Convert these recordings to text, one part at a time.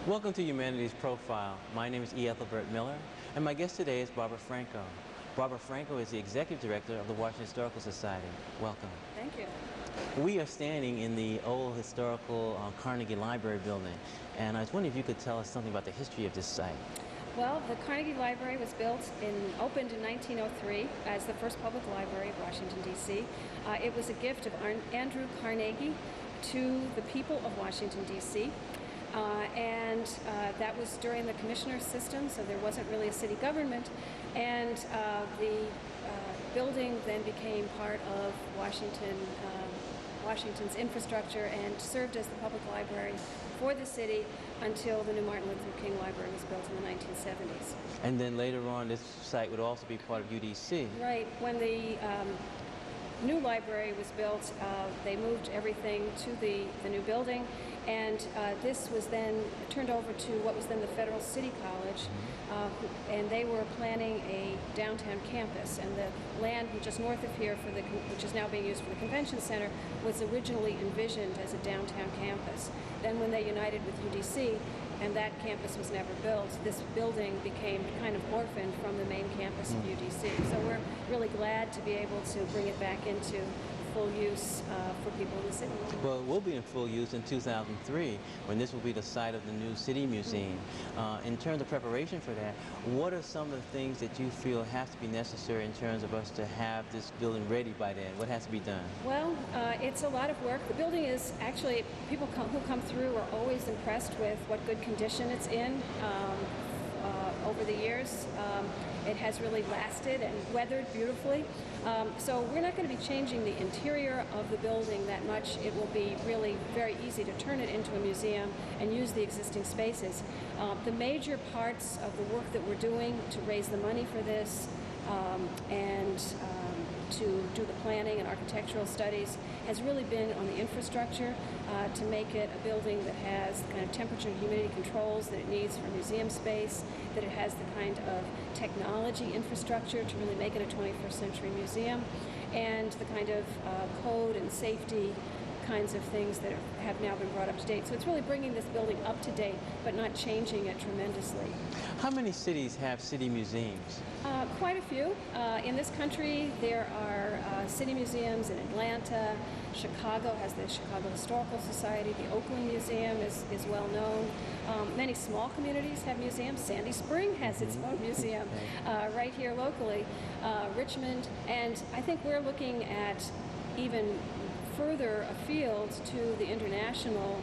Welcome to Humanities Profile. My name is Ethelbert Miller, and my guest today is Barbara Franco. Barbara Franco is the Executive Director of the Washington Historical Society. Welcome. Thank you. We are standing in the old historical Carnegie Library building, and I was wondering if you could tell us something about the history of this site. Well, the Carnegie Library was opened in 1903 as the first public library of Washington, D.C. It was a gift of Andrew Carnegie to the people of Washington, D.C. That was during the commissioner system, so there wasn't really a city government. And the building then became part of Washington's infrastructure and served as the public library for the city until the new Martin Luther King Library was built in the 1970s. And then later on, this site would also be part of UDC. Right. When the new library was built, they moved everything to the new building, and this was then turned over to what was then the Federal City College, and they were planning a downtown campus, and the land just north of here, which is now being used for the convention center, was originally envisioned as a downtown campus. Then when they united with UDC, and that campus was never built, this building became kind of orphaned from the main campus of UDC. So we're really glad to be able to bring it back into full use for people in the city. Well, it will be in full use in 2003, when this will be the site of the new City Museum. In terms of preparation for that, what are some of the things that you feel have to be necessary in terms of us to have this building ready by then? What has to be done? Well, it's a lot of work. The building is actually, people who come through are always impressed with what good condition it's in. Over the years, it has really lasted and weathered beautifully. So we're not going to be changing the interior of the building that much. It will be really very easy to turn it into a museum and use the existing spaces. The major parts of the work that we're doing to raise the money for this and to do the planning and architectural studies has really been on the infrastructure to make it a building that has the kind of temperature and humidity controls that it needs for museum space, that it has the kind of technology infrastructure to really make it a 21st century museum, and the kind of code and safety kinds of things that have now been brought up to date. So it's really bringing this building up to date, but not changing it tremendously. How many cities have city museums? Quite a few. In this country, there are city museums in Atlanta. Chicago has the Chicago Historical Society. The Oakland Museum is well known. Many small communities have museums. Sandy Spring has its own museum right here locally. Richmond, and I think we're looking at even further afield to the international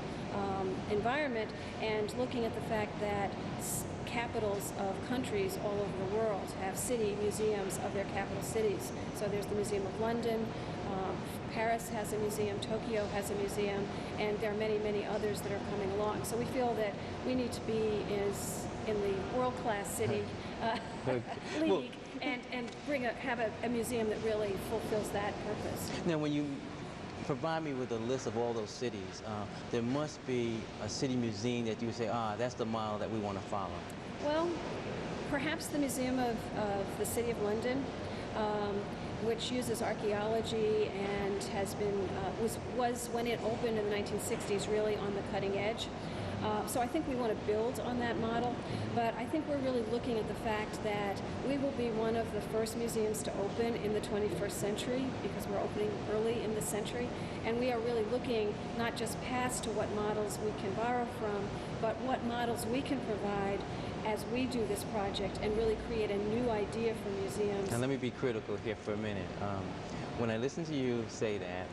environment and looking at the fact that capitals of countries all over the world have city museums of their capital cities. So there's the Museum of London, Paris has a museum, Tokyo has a museum, and there are many, many others that are coming along. So we feel that we need to be in the world-class city league and have a museum that really fulfills that purpose. Now, when you provide me with a list of all those cities, there must be a city museum that you would say, that's the model that we want to follow. Well, perhaps the Museum of the City of London, which uses archaeology and has been, was when it opened in the 1960s really on the cutting edge. So I think we want to build on that model, but I think we're really looking at the fact that we will be one of the first museums to open in the 21st century because we're opening early in the century, and we are really looking not just past to what models we can borrow from, but what models we can provide as we do this project and really create a new idea for museums. Now let me be critical here for a minute. When I listen to you say that,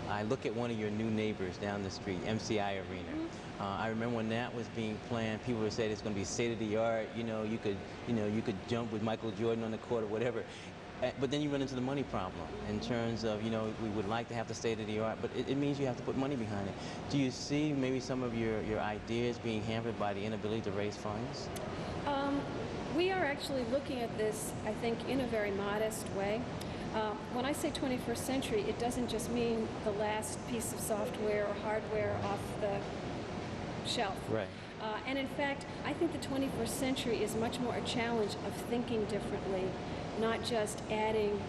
I look at one of your new neighbors down the street, MCI Arena. I remember when that was being planned, people would say it's going to be state of the art. You could jump with Michael Jordan on the court or whatever. But then you run into the money problem in terms of, we would like to have the state of the art, but it means you have to put money behind it. Do you see maybe some of your ideas being hampered by the inability to raise funds? We are actually looking at this, I think, in a very modest way. When I say 21st century, it doesn't just mean the last piece of software or hardware off the shelf. Right. And in fact, I think the 21st century is much more a challenge of thinking differently, not just adding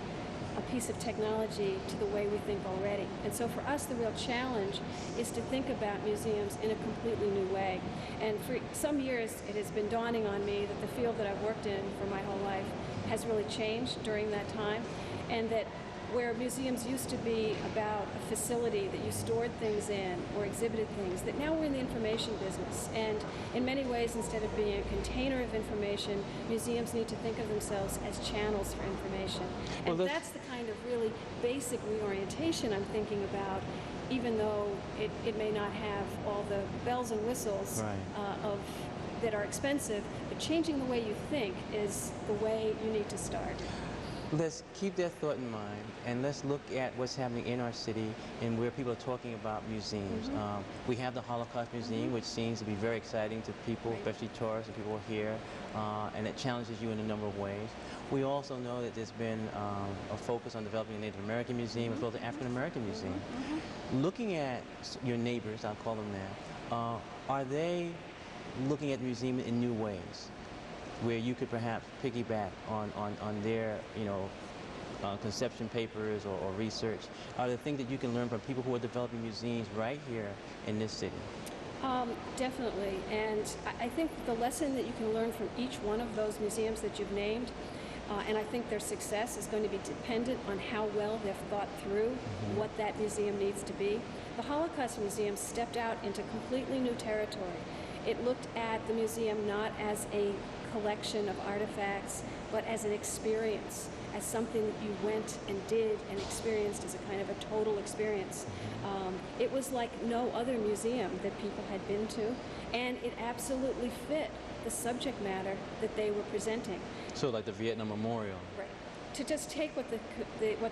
a piece of technology to the way we think already. And so for us, the real challenge is to think about museums in a completely new way. And for some years, it has been dawning on me that the field that I've worked in for my whole life has really changed during that time, and that where museums used to be about a facility that you stored things in or exhibited things, that now we're in the information business. And in many ways, instead of being a container of information, museums need to think of themselves as channels for information. And that's the kind of really basic reorientation I'm thinking about, even though it may not have all the bells and whistles that are expensive, but changing the way you think is the way you need to start. Let's keep that thought in mind, and let's look at what's happening in our city and where people are talking about museums. We have the Holocaust Museum, which seems to be very exciting to people, especially tourists and people here, and it challenges you in a number of ways. We also know that there's been a focus on developing a Native American museum as well as an African American museum. Looking at your neighbors, I'll call them that, are they looking at the museum in new ways, where you could perhaps piggyback on their, conception papers or research? Are there things that you can learn from people who are developing museums right here in this city? Definitely, and I think the lesson that you can learn from each one of those museums that you've named, and I think their success is going to be dependent on how well they've thought through what that museum needs to be. The Holocaust Museum stepped out into completely new territory. It looked at the museum not as a collection of artifacts, but as an experience, as something that you went and did and experienced as a kind of a total experience. It was like no other museum that people had been to, and it absolutely fit the subject matter that they were presenting. So like the Vietnam Memorial. Right. To just take what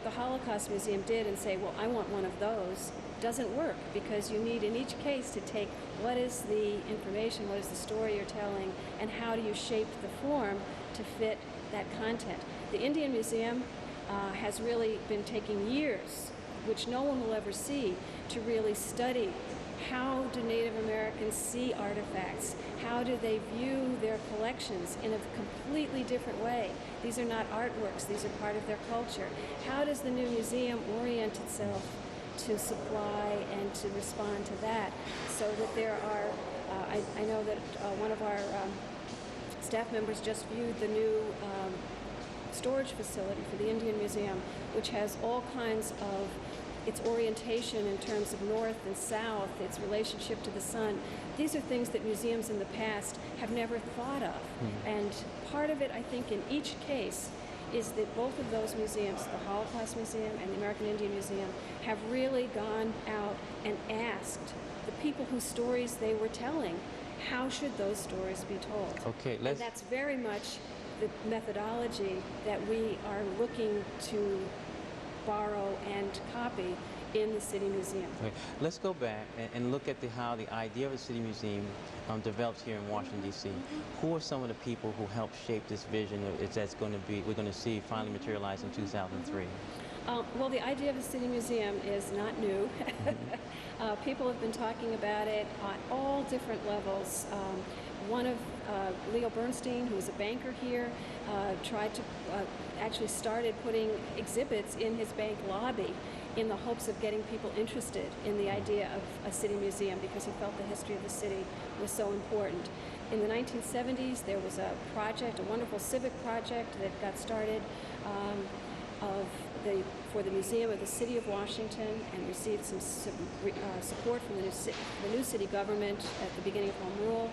the Holocaust Museum did and say, well, I want one of those, doesn't work, because you need in each case to take what is the information, what is the story you're telling, and how do you shape the form to fit that content. The Indian Museum has really been taking years, which no one will ever see, to really study how do Native Americans see artifacts? How do they view their collections in a completely different way? These are not artworks, these are part of their culture. How does the new museum orient itself to supply and to respond to that, so that there are, I know that one of our staff members just viewed the new storage facility for the Indian Museum, which has all kinds of its orientation in terms of north and south, its relationship to the sun. These are things that museums in the past have never thought of. And part of it, I think, in each case, is that both of those museums, the Holocaust Museum and the American Indian Museum, have really gone out and asked the people whose stories they were telling, how should those stories be told? Okay, and that's very much the methodology that we are looking to borrow and copy in the City Museum. Okay. Let's go back and look at how the idea of a City Museum develops here in Washington, D.C. Who are some of the people who helped shape this vision that's going to be, we're going to see finally materialize in 2003? Well, the idea of a City Museum is not new. People have been talking about it on all different levels. One of Leo Bernstein, who was a banker here, tried to actually started putting exhibits in his bank lobby in the hopes of getting people interested in the idea of a city museum, because he felt the history of the city was so important. In the 1970s, there was a project, a wonderful civic project that got started for the Museum of the City of Washington, and received some support from the new city government at the beginning of Home Rule.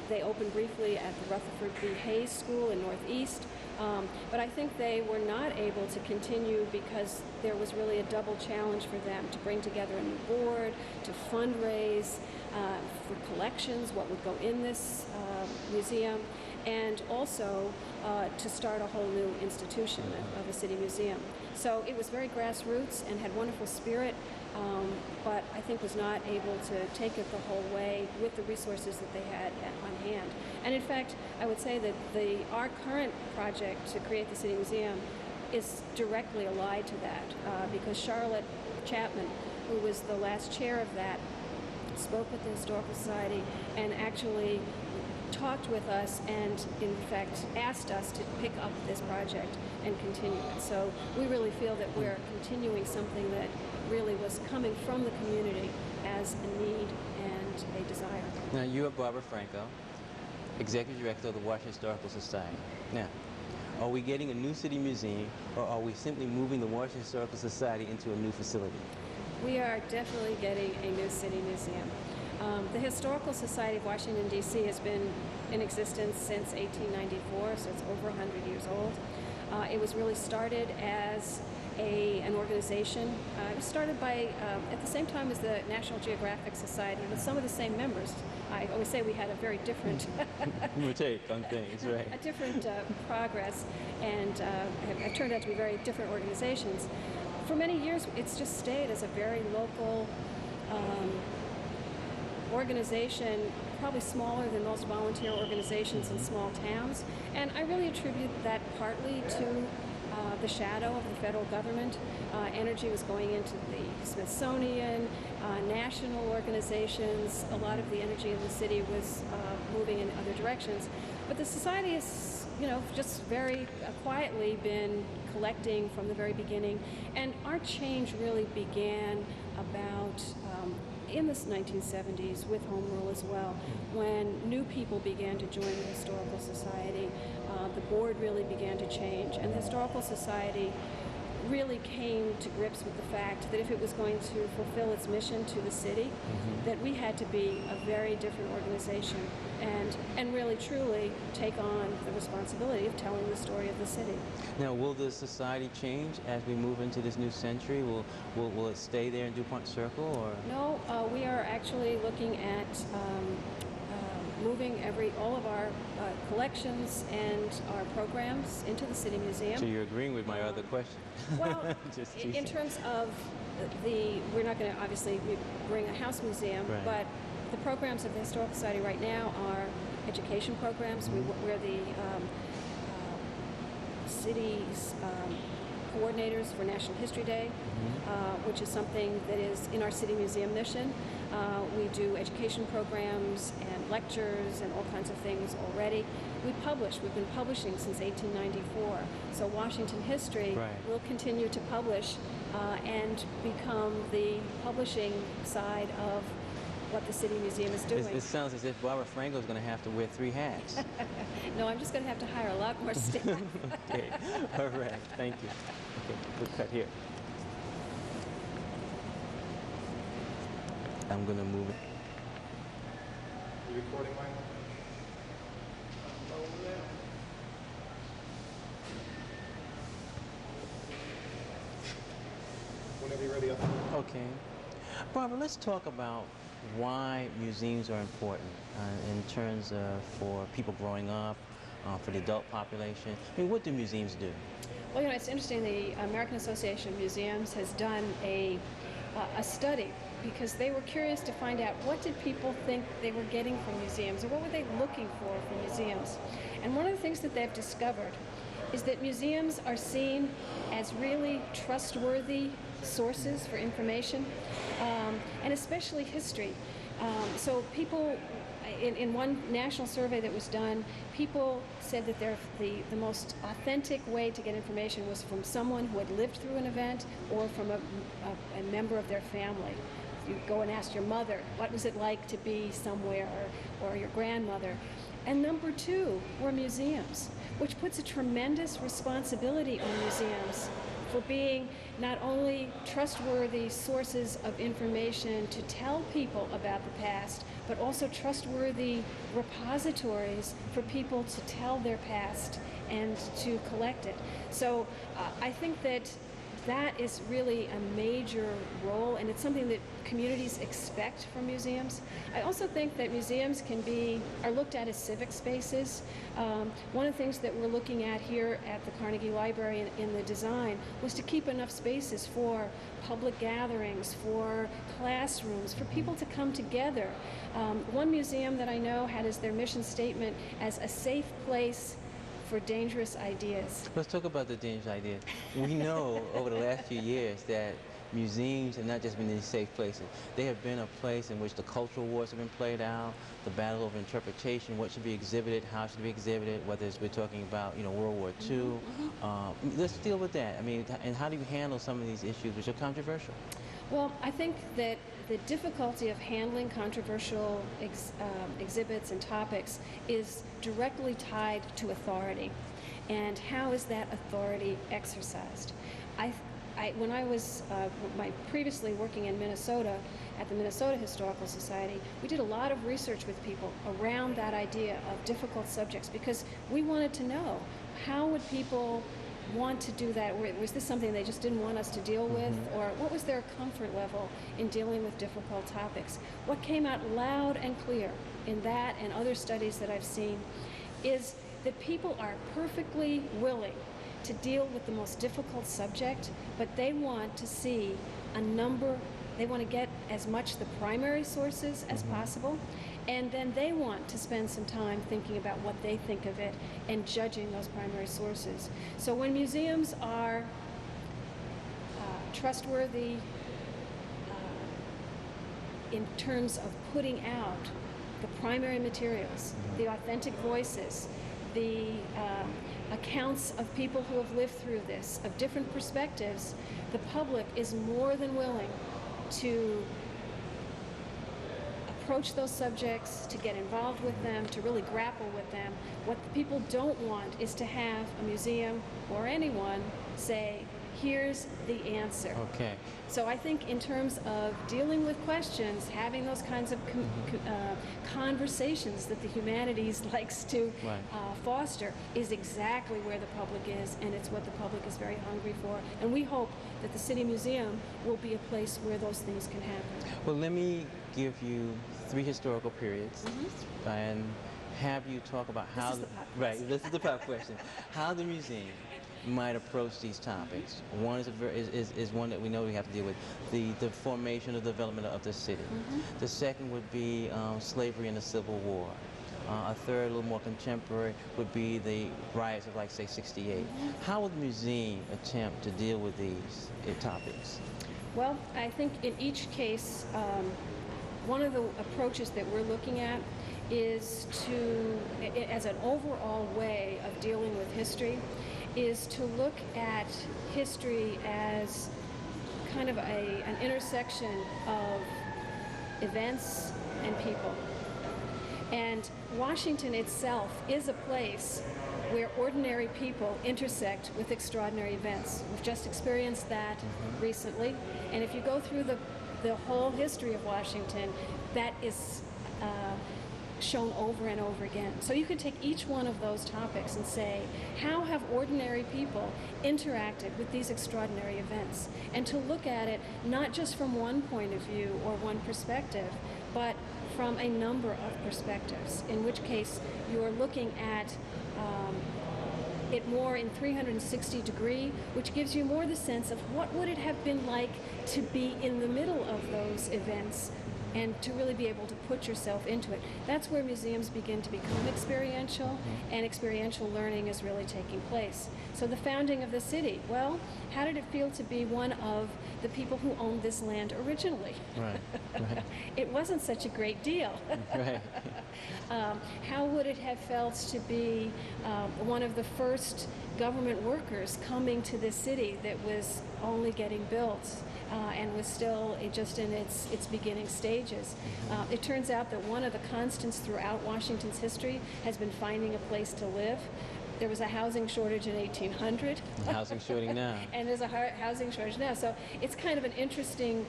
They opened briefly at the Rutherford B. Hayes School in Northeast, but I think they were not able to continue because there was really a double challenge for them to bring together a new board, to fundraise for collections, what would go in this museum, and also to start a whole new institution of a city museum. So it was very grassroots and had wonderful spirit, but I think was not able to take it the whole way with the resources that they had on hand. And in fact, I would say that our current project to create the City Museum is directly allied to that, because Charlotte Chapman, who was the last chair of that, spoke with the Historical Society and actually talked with us and, in fact, asked us to pick up this project and continue it. So we really feel that we're continuing something that really was coming from the community as a need and a desire. Now, you are Barbara Franco, Executive Director of the Washington Historical Society. Now, are we getting a new city museum, or are we simply moving the Washington Historical Society into a new facility? We are definitely getting a new city museum. The Historical Society of Washington, D.C. has been in existence since 1894, so it's over 100 years old. It was really started as an organization. It was started by, at the same time as the National Geographic Society, with some of the same members. I always say we had a very different take on things, right? A different progress, and have turned out to be very different organizations. For many years, it's just stayed as a very local organization, probably smaller than most volunteer organizations in small towns. And I really attribute that partly to the shadow of the federal government. Energy was going into the Smithsonian, national organizations. A lot of the energy in the city was moving in other directions. But the society has, just very quietly been collecting from the very beginning. And our change really began about in the 1970s with home rule as well, when new people began to join the Historical Society. The board really began to change, and the Historical Society really came to grips with the fact that if it was going to fulfill its mission to the city, that we had to be a very different organization and really truly take on the responsibility of telling the story of the city. Now, will the society change as we move into this new century? Will it stay there in DuPont Circle, or? No, we are actually looking at moving all of our collections and our programs into the City Museum. So you're agreeing with my other question? Well, in terms of we're not going to obviously bring a house museum, right, but the programs of the Historical Society right now are education programs. We're the city's coordinators for National History Day, which is something that is in our City Museum mission. We do education programs and lectures and all kinds of things already. We've been publishing since 1894. So Washington History will continue to publish and become the publishing side of what the City Museum is doing. It sounds as if Barbara Franco is going to have to wear 3 hats. No, I'm just going to have to hire a lot more staff. Okay, all right, thank you. Okay, we'll cut here. I'm going to move it. You recording, Mike? Whenever you're ready. Okay. Barbara, let's talk about why museums are important in terms of for people growing up, for the adult population. I mean, what do museums do? Well, it's interesting. The American Association of Museums has done a study because they were curious to find out what did people think they were getting from museums, or what were they looking for from museums. And one of the things that they've discovered is that museums are seen as really trustworthy sources for information, and especially history. So people, in one national survey that was done, people said that the most authentic way to get information was from someone who had lived through an event or from a member of their family. You go and ask your mother, what was it like to be somewhere, or your grandmother. And number 2 were museums, which puts a tremendous responsibility on museums for being not only trustworthy sources of information to tell people about the past, but also trustworthy repositories for people to tell their past and to collect it. So I think that is really a major role, and it's something that communities expect from museums. I also think that museums are looked at as civic spaces. One of the things that we're looking at here at the Carnegie Library in the design was to keep enough spaces for public gatherings, for classrooms, for people to come together. One museum that I know had as their mission statement as a safe place for dangerous ideas. Let's talk about the dangerous ideas. We know over the last few years that museums have not just been these safe places. They have been a place in which the cultural wars have been played out, the battle over interpretation, what should be exhibited, how should it be exhibited, whether it's we're talking about, World War II. Let's deal with that. I mean, and how do you handle some of these issues which are controversial? Well, I think that the difficulty of handling controversial exhibits and topics is directly tied to authority. And how is that authority exercised? When I was previously working in Minnesota at the Minnesota Historical Society, we did a lot of research with people around that idea of difficult subjects because we wanted to know how would people want to do that? Was this something they just didn't want us to deal with? Or what was their comfort level in dealing with difficult topics? What came out loud and clear in that and other studies that I've seen is that people are perfectly willing to deal with the most difficult subject, but they want to see they want to get as much the primary sources as possible, and then they want to spend some time thinking about what they think of it and judging those primary sources. So when museums are trustworthy in terms of putting out the primary materials, the authentic voices, the accounts of people who have lived through this, of different perspectives, the public is more than willing to approach those subjects, to get involved with them, to really grapple with them. What the people don't want is to have a museum or anyone say, here's the answer. Okay. So I think in terms of dealing with questions, having those kinds of conversations that the humanities likes to foster is exactly where the public is, and it's what the public is very hungry for. And we hope that the City Museum will be a place where those things can happen. Well, let me give you 3 historical periods and have you talk about how this is the pop question. How the museum might approach these topics. One is one that we know we have to deal with, the formation or development of the city. The second would be slavery and the Civil War. A third, a little more contemporary, would be the riots of, like, say, '68. How would the museum attempt to deal with these topics? Well, I think in each case, one of the approaches that we're looking at is to, as an overall way of dealing with history, is to look at history as kind of an intersection of events and people. And Washington itself is a place where ordinary people intersect with extraordinary events. We've just experienced that recently. And if you go through the whole history of Washington, that is shown over and over again. So you can take each one of those topics and say, how have ordinary people interacted with these extraordinary events? And to look at it not just from one point of view or one perspective, but from a number of perspectives, in which case you are looking at it more in 360 degree, which gives you more the sense of what would it have been like to be in the middle of those events and to really be able to put yourself into it. That's where museums begin to become experiential, and experiential learning is really taking place. So the founding of the city, well, how did it feel to be one of the people who owned this land originally? Right. It wasn't such a great deal. Right. How would it have felt to be one of the first government workers coming to this city that was only getting built and was still just in its beginning stages? It turns out that one of the constants throughout Washington's history has been finding a place to live. There was a housing shortage in 1800. Housing shortage now. And there's a housing shortage now. So it's kind of an interesting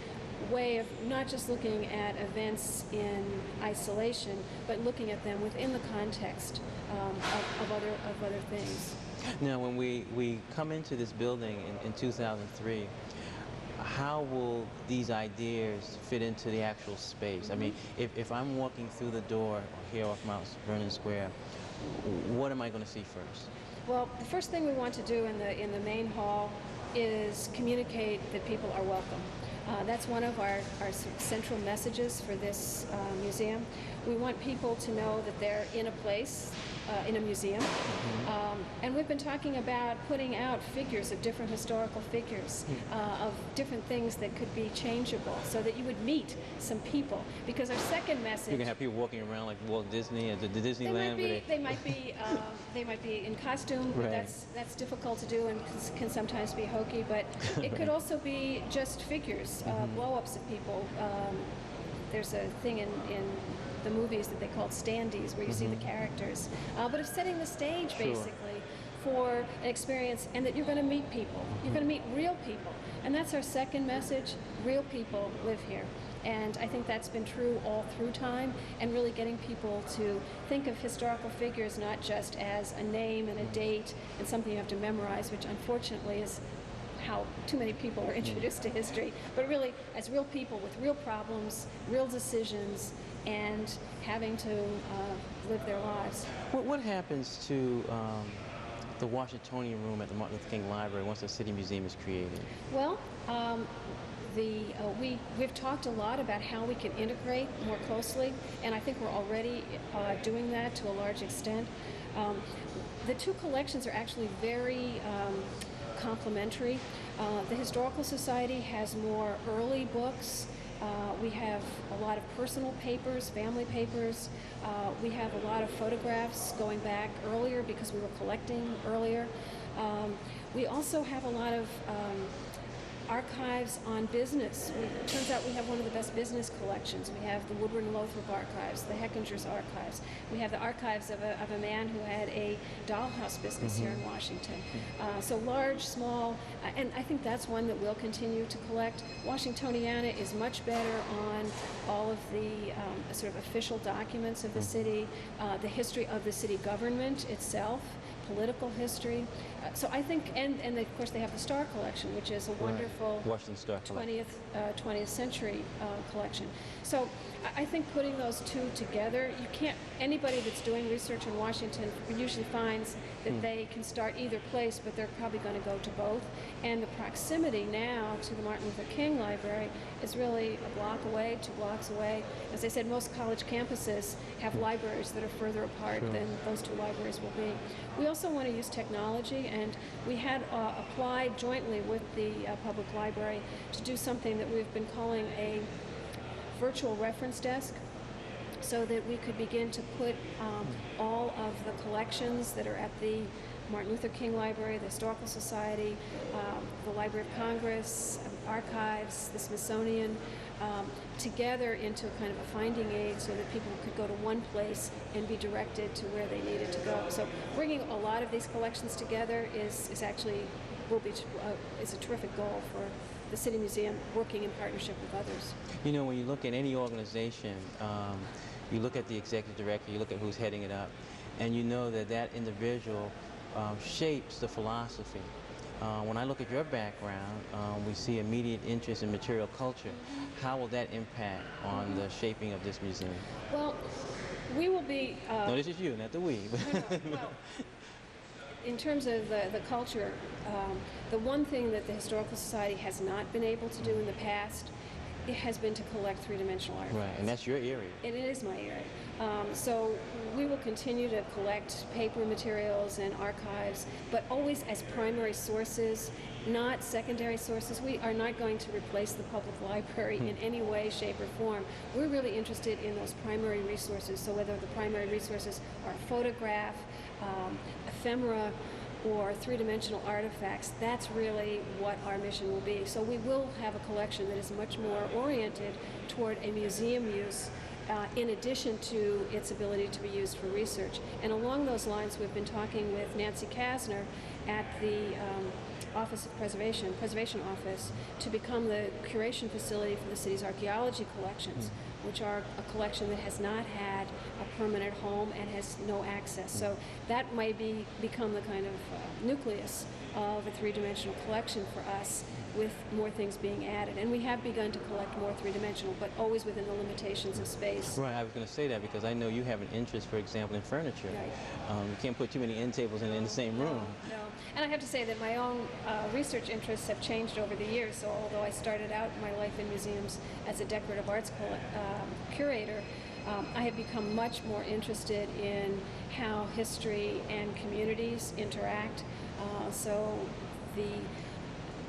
way of not just looking at events in isolation, but looking at them within the context of other things. Now, when we come into this building in 2003, how will these ideas fit into the actual space? I mean, if I'm walking through the door here off Mount Vernon Square, what am I going to see first? Well, the first thing we want to do in the main hall is communicate that people are welcome. That's one of our central messages for this museum. We want people to know that they're in a place, in a museum. And we've been talking about putting out figures of different historical figures, of different things that could be changeable, so that you would meet some people. Because our second message... You can have people walking around like Walt Disney at the Disneyland. They might be in costume. Right. That's difficult to do and can sometimes be hokey, but it could also be just figures, blow-ups of people. There's a thing in the movies that they called standees, where you see the characters. But it's setting the stage, basically, for an experience, and that you're going to meet people. You're going to meet real people. And that's our second message. Real people live here. And I think that's been true all through time, and really getting people to think of historical figures not just as a name and a date and something you have to memorize, which unfortunately is how too many people are introduced to history, but really as real people with real problems, real decisions, and having to live their lives. What happens to the Washingtonian room at the Martin Luther King Library once the City Museum is created? Well, we've talked a lot about how we can integrate more closely, and I think we're already doing that to a large extent. The two collections are actually very complementary. The Historical Society has more early books. We have a lot of personal papers, family papers. We have a lot of photographs going back earlier because we were collecting earlier. We also have a lot of archives on business. It turns out we have one of the best business collections. We have the Woodward and Lothrop archives, the Hechinger's archives. We have the archives of a man who had a dollhouse business here in Washington. So large, small, and I think that's one that we'll continue to collect. Washingtoniana is much better on all of the sort of official documents of the city, the history of the city government itself, political history. So I think, and of course they have the Star Collection, which is a wonderful Washington Star 20th century collection. So I think putting those two together, you can't, anybody that's doing research in Washington usually finds that they can start either place, but they're probably going to go to both. And the proximity now to the Martin Luther King Library is really a block away, 2 blocks away. As I said, most college campuses have libraries that are further apart than those 2 libraries will be. We also want to use technology, and we had applied jointly with the public library to do something that we've been calling a virtual reference desk, so that we could begin to put all of the collections that are at the Martin Luther King Library, the Historical Society, the Library of Congress, archives, the Smithsonian, together into kind of a finding aid, so that people could go to one place and be directed to where they needed to go. So bringing a lot of these collections together is actually is a terrific goal for the City Museum, working in partnership with others. You know, when you look at any organization, you look at the executive director, you look at who's heading it up, and you know that that individual shapes the philosophy. When I look at your background, we see immediate interest in material culture. How will that impact on the shaping of this museum? Well, we will be... no, this is you, not the we. Well, in terms of the culture, the one thing that the Historical Society has not been able to do in the past, it has been to collect three-dimensional artifacts. Right, and that's your area. It is my area. So we will continue to collect paper materials and archives, but always as primary sources, not secondary sources. We are not going to replace the public library in any way, shape, or form. We're really interested in those primary resources. So whether the primary resources are a photograph, ephemera, or three-dimensional artifacts, that's really what our mission will be. So we will have a collection that is much more oriented toward a museum use, in addition to its ability to be used for research. And along those lines, we've been talking with Nancy Kasner at the Office of Preservation Office, to become the curation facility for the city's archaeology collections, which are a collection that has not had a permanent home and has no access. So that might become the kind of nucleus of a three-dimensional collection for us, with more things being added. And we have begun to collect more three-dimensional, but always within the limitations of space. Right, I was going to say that because I know you have an interest, for example, in furniture. Right. You can't put too many end tables in the same room. No. And I have to say that my own research interests have changed over the years. So although I started out my life in museums as a decorative arts curator, I have become much more interested in how history and communities interact. So the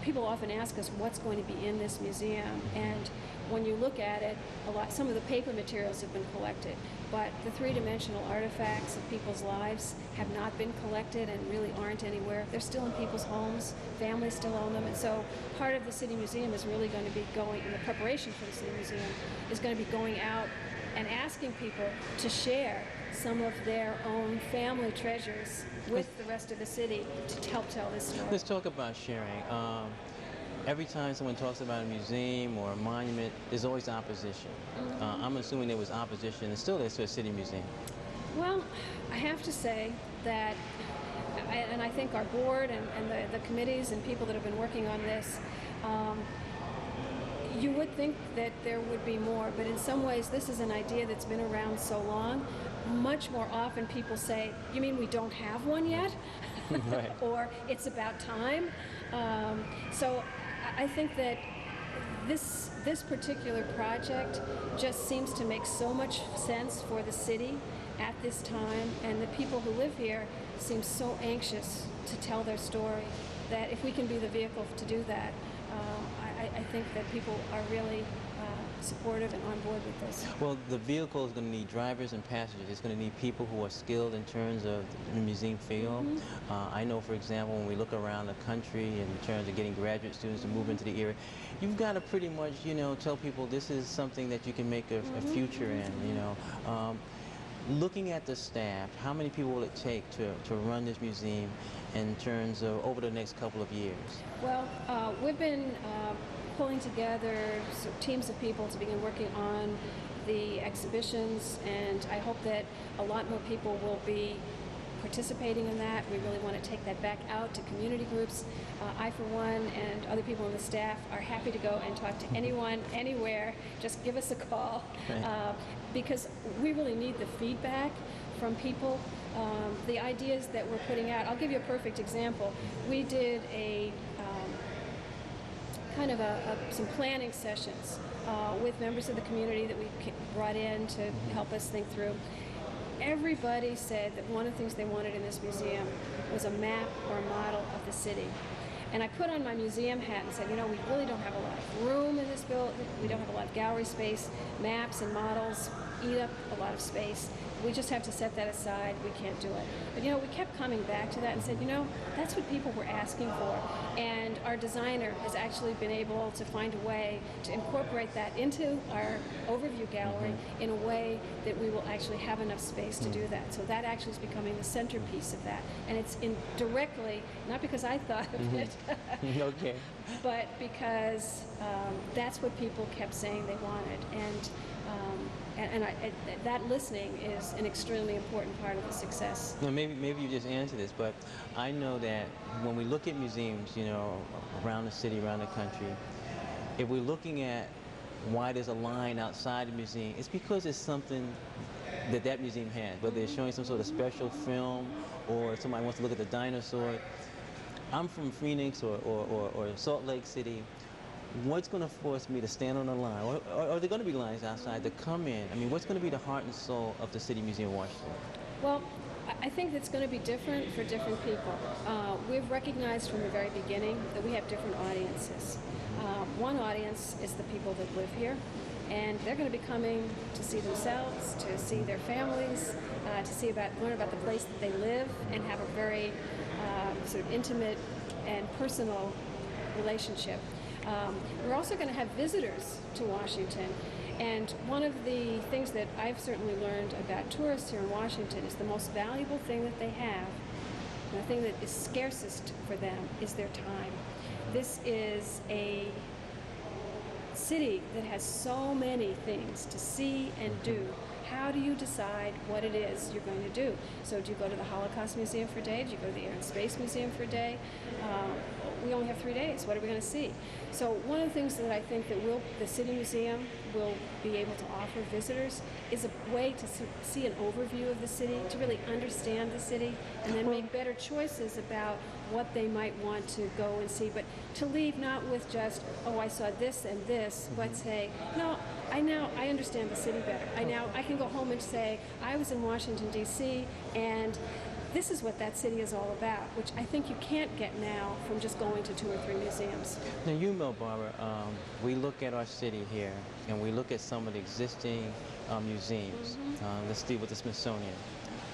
people often ask us what's going to be in this museum, and when you look at it, some of the paper materials have been collected, but the three-dimensional artifacts of people's lives have not been collected and really aren't anywhere. They're still in people's homes, families still own them, and so part of the City Museum is really going to be going, in the preparation for the City Museum, is going to be going out and asking people to share some of their own family treasures with the rest of the city to help tell this story. Let's talk about sharing. Every time someone talks about a museum or a monument, there's always opposition. I'm assuming there was opposition, and still is, to a city museum. Well, I have to say that, and I think our board and the committees and people that have been working on this, you would think that there would be more, but in some ways this is an idea that's been around so long. Much more often people say, you mean we don't have one yet? Right. Or it's about time. So I think that this particular project just seems to make so much sense for the city at this time, and the people who live here seem so anxious to tell their story that if we can be the vehicle to do that, I think that people are really supportive and on board with this. Well, the vehicle is going to need drivers and passengers. It's going to need people who are skilled in terms of the museum field. I know, for example, when we look around the country in terms of getting graduate students to move into the area, you've got to pretty much, you know, tell people this is something that you can make a future in, you know. Looking at the staff, how many people will it take to run this museum in terms of over the next couple of years? Well, we've been pulling together teams of people to begin working on the exhibitions, and I hope that a lot more people will be participating in that. We really want to take that back out to community groups. I, for one, and other people on the staff are happy to go and talk to anyone, anywhere. Just give us a call, because we really need the feedback from people. The ideas that we're putting out, I'll give you a perfect example. We did a kind of some planning sessions with members of the community that we brought in to help us think through. Everybody said that one of the things they wanted in this museum was a map or a model of the city. And I put on my museum hat and said, you know, we really don't have a lot of room in this building. We don't have a lot of gallery space. Maps and models eat up a lot of space. We just have to set that aside. We can't do it. But, you know, we kept coming back to that and said, you know, that's what people were asking for. And our designer has actually been able to find a way to incorporate that into our overview gallery in a way that we will actually have enough space to do that. So that actually is becoming the centerpiece of that. And it's directly, not because I thought of it, Okay. but because that's what people kept saying they wanted. And that listening is an extremely important part of the success. Now, maybe you just answered this, but I know that when we look at museums, you know, around the city, around the country, if we're looking at why there's a line outside the museum, it's because it's something that museum has, whether they're showing some sort of special film or somebody wants to look at the dinosaur. I'm from Phoenix or Salt Lake City. What's going to force me to stand on the line? Or are there going to be lines outside to come in? I mean, what's going to be the heart and soul of the City Museum of Washington? Well, I think it's going to be different for different people. We've recognized from the very beginning that we have different audiences. One audience is the people that live here, and they're going to be coming to see themselves, to see their families, to learn about the place that they live, and have a very sort of intimate and personal relationship. We're also going to have visitors to Washington, and one of the things that I've certainly learned about tourists here in Washington is the most valuable thing that they have, and the thing that is scarcest for them, is their time. This is a city that has so many things to see and do. How do you decide what it is you're going to do? So do you go to the Holocaust Museum for a day? Do you go to the Air and Space Museum for a day? We only have 3 days. What are we going to see? So one of the things that I think that the City Museum will be able to offer visitors is a way to see an overview of the city, to really understand the city, and then make better choices about what they might want to go and see. But to leave not with just, oh, I saw this and this, but say, no, I understand the city better. I can go home and say, I was in Washington, D.C., and this is what that city is all about, which I think you can't get now from just going to 2 or 3 museums. Now, you know, Barbara, we look at our city here, and we look at some of the existing museums. Let's deal with the Smithsonian.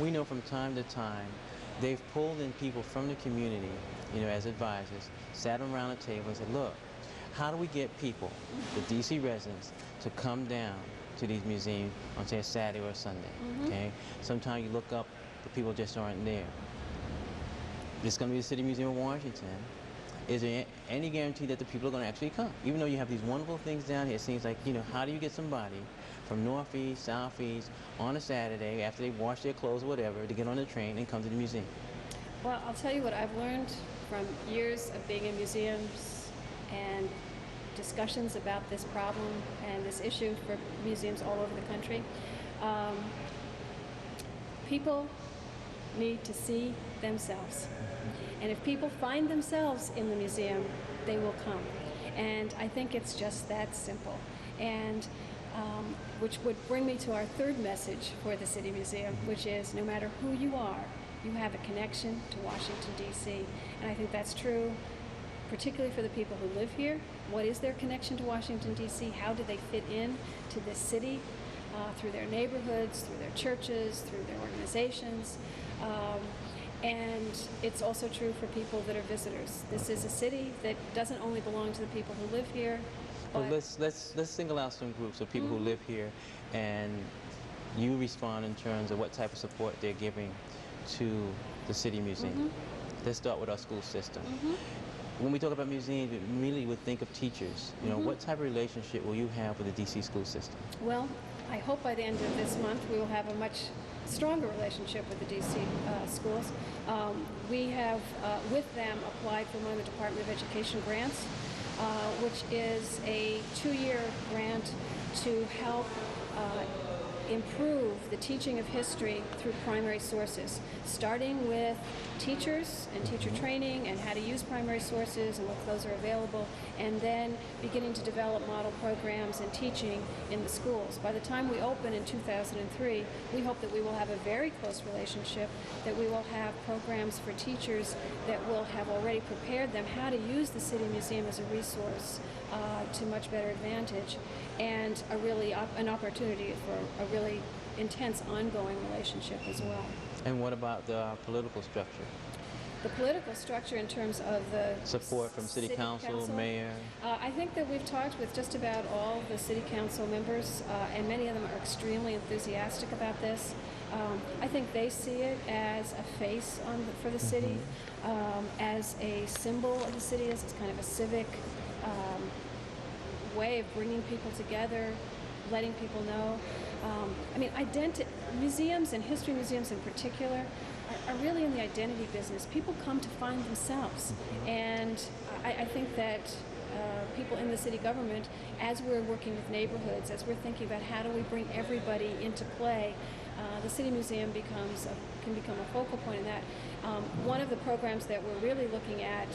We know from time to time, they've pulled in people from the community, as advisors, sat around a table and said, look, how do we get people, the DC residents, to come down to these museums on, say, a Saturday or a Sunday, okay? Sometimes you look up, but people just aren't there. It's going to be the City Museum of Washington. Is there any guarantee that the people are going to actually come? Even though you have these wonderful things down here, it seems like, how do you get somebody from northeast, southeast, on a Saturday, after they wash their clothes or whatever, to get on the train and come to the museum? Well, I'll tell you what I've learned from years of being in museums and discussions about this problem and this issue for museums all over the country. People need to see themselves. And if people find themselves in the museum, they will come. And I think it's just that simple. And which would bring me to our third message for the City Museum, which is no matter who you are, you have a connection to Washington, D.C. And I think that's true particularly for the people who live here. What is their connection to Washington, D.C.? How do they fit in to this city? Through their neighborhoods, through their churches, through their organizations. And it's also true for people that are visitors. This is a city that doesn't only belong to the people who live here. Well, let's single out some groups of people who live here, and you respond in terms of what type of support they're giving to the City Museum. Let's start with our school system. When we talk about museums, we immediately would think of teachers. What type of relationship will you have with the DC school system? Well, I hope by the end of this month we will have a much stronger relationship with the DC schools. We have, with them, applied for one of the Department of Education grants, which is a 2-year grant to help improve the teaching of history through primary sources, starting with teachers and teacher training and how to use primary sources and what those are available, and then beginning to develop model programs and teaching in the schools. By the time we open in 2003, we hope that we will have a very close relationship, that we will have programs for teachers that will have already prepared them how to use the City Museum as a resource to much better advantage, and an opportunity for a really intense ongoing relationship as well. And what about the political structure? The political structure in terms of the support from city council, mayor? I think that we've talked with just about all the city council members, and many of them are extremely enthusiastic about this. I think they see it as a face for the city, as a symbol of the city, as kind of a civic way of bringing people together, letting people know. Museums and history museums in particular are really in the identity business. People come to find themselves. And I think that people in the city government, as we're working with neighborhoods, as we're thinking about how do we bring everybody into play, the City Museum can become a focal point in that. One of the programs that we're really looking at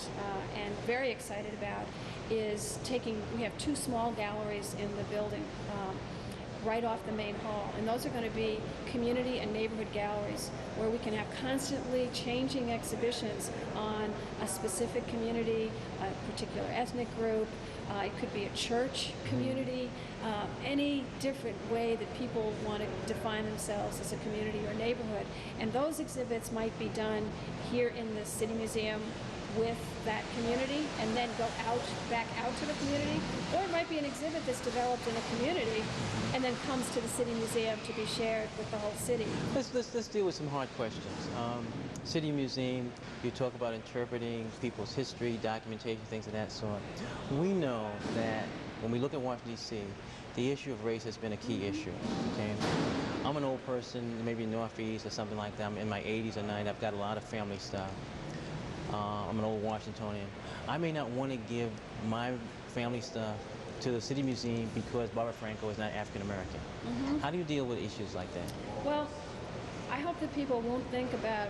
and very excited about is we have 2 small galleries in the building right off the main hall, and those are going to be community and neighborhood galleries where we can have constantly changing exhibitions on a specific community, a particular ethnic group. It could be a church community, any different way that people want to define themselves as a community or neighborhood. And those exhibits might be done here in the City Museum with that community and then go back out to the community. Or it might be an exhibit that's developed in a community and then comes to the City Museum to be shared with the whole city. Let's deal with some hard questions. City Museum, you talk about interpreting people's history, documentation, things of that sort. We know that when we look at Washington, D.C., the issue of race has been a key issue. Okay? I'm an old person, maybe Northeast or something like that. I'm in my 80s or 90s. I've got a lot of family stuff. I'm an old Washingtonian. I may not want to give my family stuff to the City Museum because Barbara Franco is not African American. How do you deal with issues like that? Well, I hope that people won't think about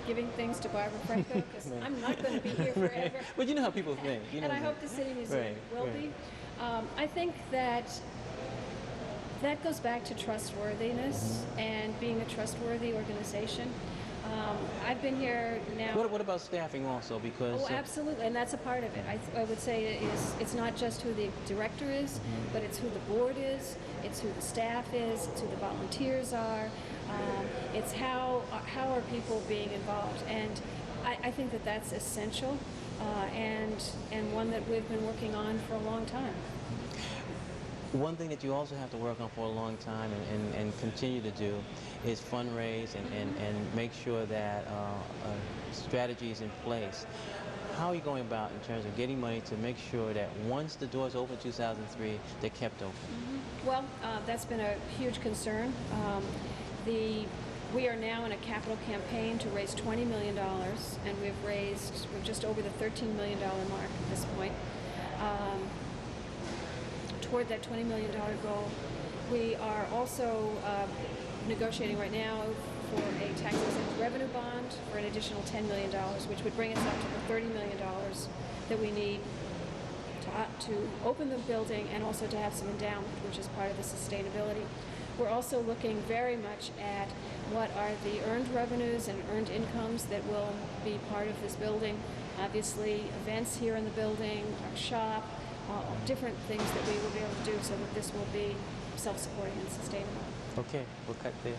giving things to Barbara Franco because I'm not going to be here forever. But you know how people think. You know And I hope the City Museum will be. I think that goes back to trustworthiness and being a trustworthy organization. I've been here now. What about staffing also? Because Oh, absolutely, and that's a part of it. I would say it's not just who the director is, but it's who the board is, it's who the staff is, it's who the volunteers are. It's how are people being involved, and I think that that's essential, and one that we've been working on for a long time. one thing that you also have to work on for a long time and continue to do is fundraise and make sure that strategy is in place. How are you going about in terms of getting money to make sure that once the doors open in 2003, they're kept open? Well, that's been a huge concern. We are now in a capital campaign to raise $20 million, and we're just over the $13 million mark at this point. Toward that $20 million goal, we are also negotiating right now for a tax-exempt revenue bond for an additional $10 million, which would bring us up to the $30 million that we need to open the building and also to have some endowment, which is part of the sustainability. We're also looking very much at what are the earned revenues and earned incomes that will be part of this building. Obviously, events here in the building, our shop, different things that we will be able to do so that this will be self-supporting and sustainable. Okay, we'll cut there.